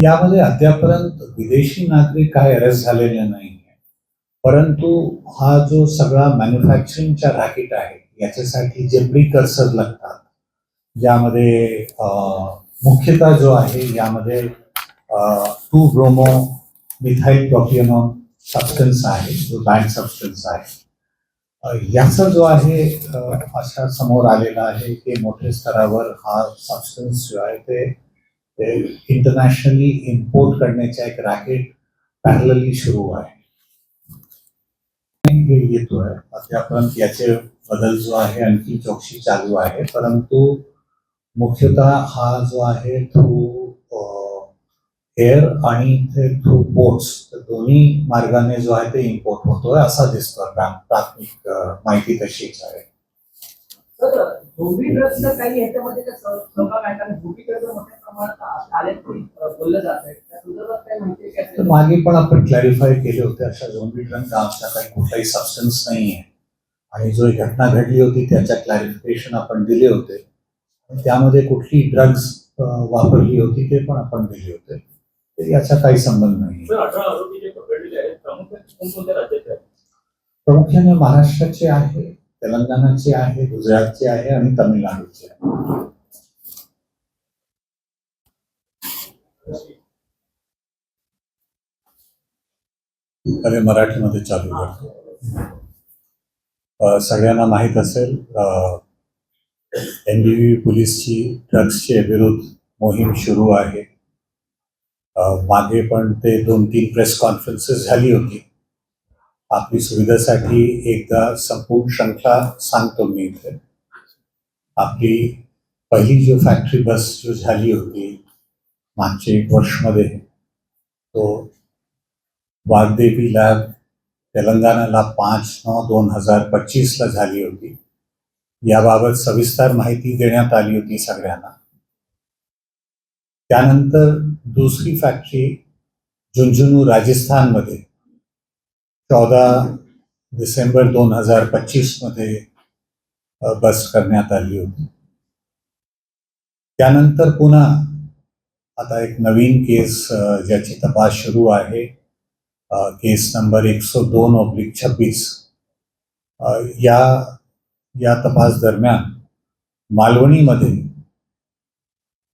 यामध्ये अद्यापर्यंत विदेशी नागरिक काय अरेस्ट झालेले नाही, परंतु हा जो सगळा मॅन्युफॅक्चरिंगचा रॅकेट आहे याच्यासाठी जे प्रिकर्सर लागतात, ज्यामध्ये मुख्यतः जो आहे यामध्ये 2-ब्रोमो मिथाइल प्रोपिएनॉन सबस्टन्स आहे, जो बॅन्ड सबस्टन्स आहे. याचा जो आहे अशा समोर आलेला आहे की मोठ्या स्तरावर हा सबस्टन्स जो आहे ते इंटरनॅशनली इम्पोर्ट करण्याचा एक रॅकेट पॅरलली सुरू आहे. येतोय अद्यापर्यंत याचे बदल जो आहे आणखी चौकशी चालू आहे, परंतु मुख्यतः हा जो आहे थ्रू एअर आणि थ्रू पोर्ट्स दोन्ही मार्गाने जो आहे ते इम्पोर्ट होतोय असा दिसतोय. प्राथमिक माहिती तशीच आहे. मागे पण आपण क्लॅरिफाय केले होते, अशा झोंबी ड्रग नावाचा काही कुठलाही सबस्टन्स नाही आहे आणि जो घटना घडली होती त्याच्या क्लॅरिफिकेशन आपण दिले होते. त्यामध्ये कुठली ड्रग्ज वापरली होती ते पण आपण दिले होते. याचा काही संबंध नाही. प्रामुख्याने महाराष्ट्राचे आहे, तेलंगणाचे आहे, गुजरातचे आहे आणि तमिळनाडूचे आहे. अरे मराठीमध्ये चालू करतो. सगळ्यांना माहीत असेल, NBV पोलीसची ड्रग्सचे विरुद्ध मोहीम सुरू आहे. मागे पण ते 2-3 प्रेस कॉन्फरन्सेस झाली होती. आपली सुविधेसाठी एकदा संपूर्ण श्रृंखला सांगतो मी इथे. आपली पहिली जो फॅक्टरी बस जो झाली होती मागचे 1 वर्षमध्ये, तो वाग्देवी लॅब तेलंगणाला 5/9/2025 झाली होती. याबाबत सविस्तर माहिती देण्यात आली होती सगळ्यांना. त्यानंतर दुसरी फॅक्टरी झुंझुनू राजस्थानमध्ये 14 डिसेंबर 2025 बस करण्यात आली होती. त्यानंतर पुन्हा आता एक नवीन केस ज्याची तपास सुरू आहे, केस नंबर 102/26. या तपास दरम्यान मालवणीमध्ये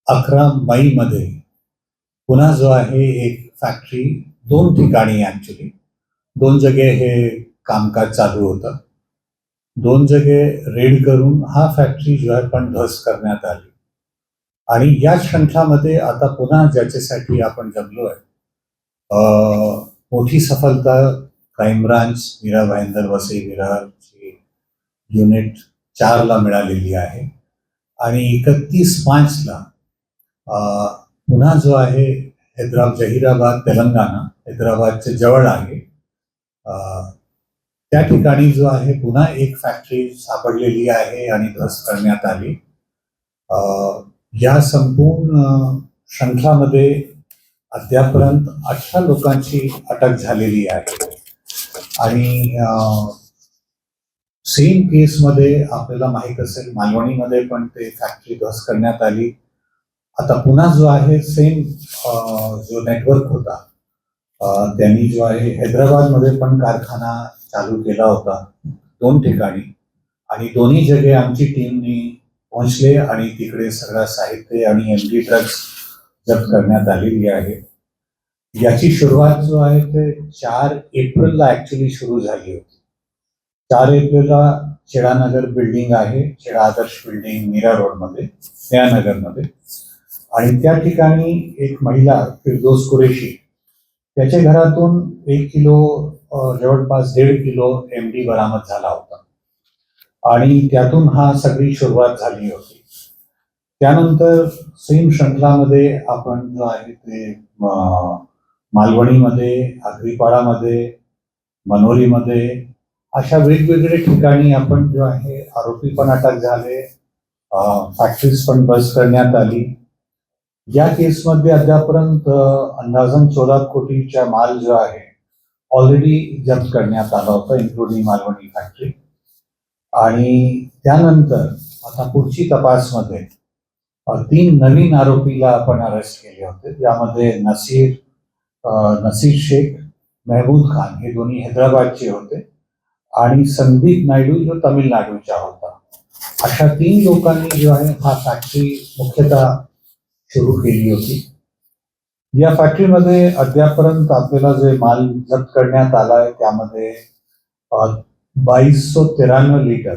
11 मईमध्ये पुन्हा जो आहे एक फॅक्टरी 2 ठिकाणी, ॲक्च्युली 2 जागे हे कामकाज चालू होतं. 2 जागे रेड करून हा फॅक्टरी जो आहे पण ध्वस्त करण्यात आली. आणि या श्रृंखलामध्ये आता पुन्हा ज्याच्यासाठी आपण जमलो आहे, मोठी सफलता क्राईम ब्रांच मीरा भाईंदर वसई विरारची युनिट 4ला मिळालेली आहे. आणि 31/5 पुन्हा जो आहे जहीराबाद तेलंगणा, हैदराबादच्या जवळ आहे, त्या ठिकाणी जो आहे पुन्हा एक फॅक्टरी सापडलेली आहे आणि ध्वस्त करण्यात आली. या संपूर्ण श्रृंखलामध्ये अद्यापर्यंत 18 लोकांची अटक झालेली आहे. आणि सेम केसमध्ये आपल्याला माहीत असेल मालवणीमध्ये पण ते फॅक्टरी ध्वस्त करण्यात आली. आता पुन्हा जो आहे सेम जो नेटवर्क होता, त्यांनी जो आहे हैदराबादमध्ये पण कारखाना चालू केला होता 2 ठिकाणी. आणि दोन्ही जागे आमची टीमनी पोहोचले आणि तिकडे सगळं साहित्य आणि MD ड्रग्स जप्त करण्यात आलेली आहे. याची सुरुवात जो आहे ते 4 एप्रिलला ॲक्च्युली सुरू झाली होती. 4 एप्रिलला चेडानगर बिल्डिंग आहे, चेडा आदर्श बिल्डिंग मीरा रोडमध्ये, नयानगरमध्ये. आणि त्या ठिकाणी एक महिला फिरदोस कुरेशी, त्याच्या घरातून 1 किलो जवळपास 1.5 किलो MD बरामद झाला होता. आणि त्यातून हा सगळी सुरुवात झाली होती. त्यानंतर सेम श्रृंखलामध्ये आपण जो आहे ते मालवणीमध्ये, आगरीपाडामध्ये, मनोरीमध्ये अशा वेगवेगळ्या ठिकाणी आपण जो आहे आरोपी पण अटक झाले, फॅक्टरीज पण बस करण्यात आली. या केसमध्ये अद्यापर्यंत अंदाजन 14 कोटीचा माल जो आहे ऑलरेडी जप्त करण्यात आला होता, इन्क्लुडिंग मालवणी फॅक्टरी. आणि त्यानंतर आता पुढची तपासमध्ये 3 नवीन आरोपीला आपण अरेस्ट केले होते, ज्यामध्ये नसीर शेख, महबूब खान हे दोन्ही हैदराबादचे होते आणि संदीप नायडू जो तमिळनाडूचा होता. अशा 3 लोकांनी जो आहे हा फॅक्टरी मुख्यतः सुरू केली होती. या फॅक्टरीमध्ये अद्यापर्यंत आपल्याला जे माल जप्त करण्यात आला आहे त्यामध्ये 2293 लिटर,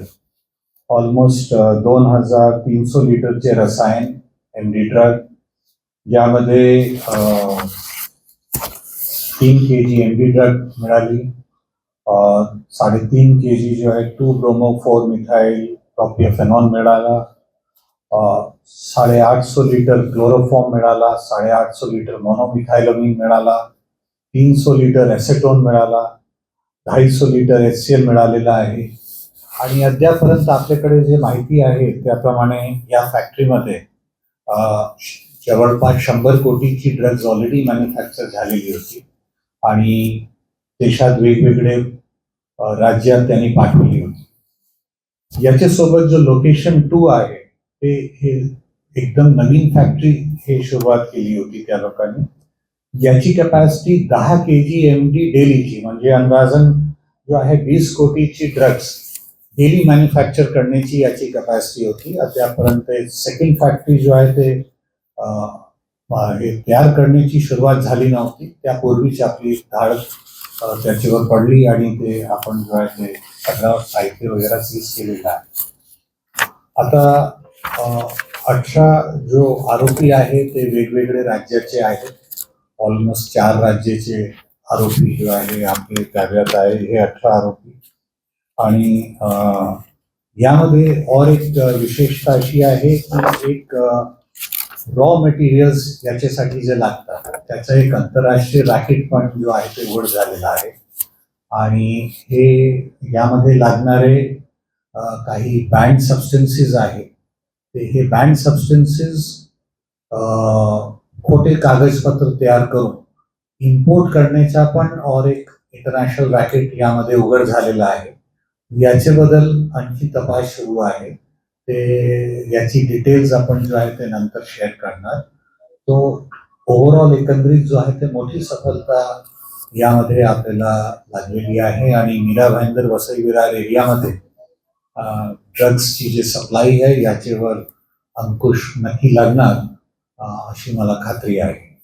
ऑलमोस्ट 2300 लिटरचे रसायन एमडी ड्रग, ज्यामध्ये 3 kg एमडी ड्रग मिळाली, 3.5 kg जो आहे 2-bromo-4 मिथाइल प्रोपियोफेनॉन मिळाला, 850 लिटर क्लोरोफॉर्म मिळाला, 850 लिटर मोनोमिथाइलमिन मिळाला, 300 लिटर एसेटोन मिळाला, 250 लिटर HCl मिळालेला आहे. आणि अद्यापर्यंत आपल्याकडे जे माहिती आहे त्याप्रमाणे या फॅक्टरीमध्ये जवळपास 100 कोटीची ड्रग्ज ऑलरेडी मॅन्युफॅक्चर झालेली होती आणि देशात वेगवेगळे राज्यात त्यांनी पाठवली होती. याच्यासोबत जो लोकेशन 2 आहे हे एकदम नवीन फॅक्टरी हे सुरुवात केली होती त्या लोकांनी. याची कॅपॅसिटी 10 kg MD डेलीची, म्हणजे अंदाजन जो आहे 20 कोटीची ड्रग्ज डेली मॅन्युफॅक्चर करण्याची याची कॅपॅसिटी होती. अद्यापर्यंत सेकंड फॅक्टरी जो आहे ते तयार करण्याची सुरुवात झाली नव्हती. त्यापूर्वीच आपली धाड त्याच्यावर पडली आणि ते आपण जो आहे ते सगळं साहित्य वगैरे सीज केलेलं आहे. आता 18 जो आरोपी आहे ते वेगवेगळे राज्याचे आहेत. ऑलमोस्ट 4 राज्याचे आरोपी जो आहे आपले ताब्यात आहे, हे 18 आरोपी. आणि यामध्ये और एक विशेषता अशी आहे की एक रॉ मटेरियल्स याच्यासाठी जे लागतात त्याचा एक आंतरराष्ट्रीय रॅकेट पण जो आहे ते उघड झालेला आहे. आणि हे यामध्ये लागणारे काही बँड सबस्टन्सेस आहेत, हे बँड सबस्टन्सेस खोटे कागदपत्र तयार करून इम्पोर्ट करण्याचा पण और एक इंटरनॅशनल रॅकेट यामध्ये उघड झालेला आहे. याच्याबद्दल आणखी तपास सुरू आहे. ते याची डिटेल्स आपण जो आहे ते नंतर शेअर करणार. तो ओव्हरऑल एकंदरीत जो आहे ते मोठी सफलता यामध्ये आपल्याला लागलेली आहे आणि मीरा भाईंदर वसई विरार एरियामध्ये ड्रग्सची जी सप्लाय आहे याच्यावर अंकुश नक्की लागणार अशी मला खात्री आहे.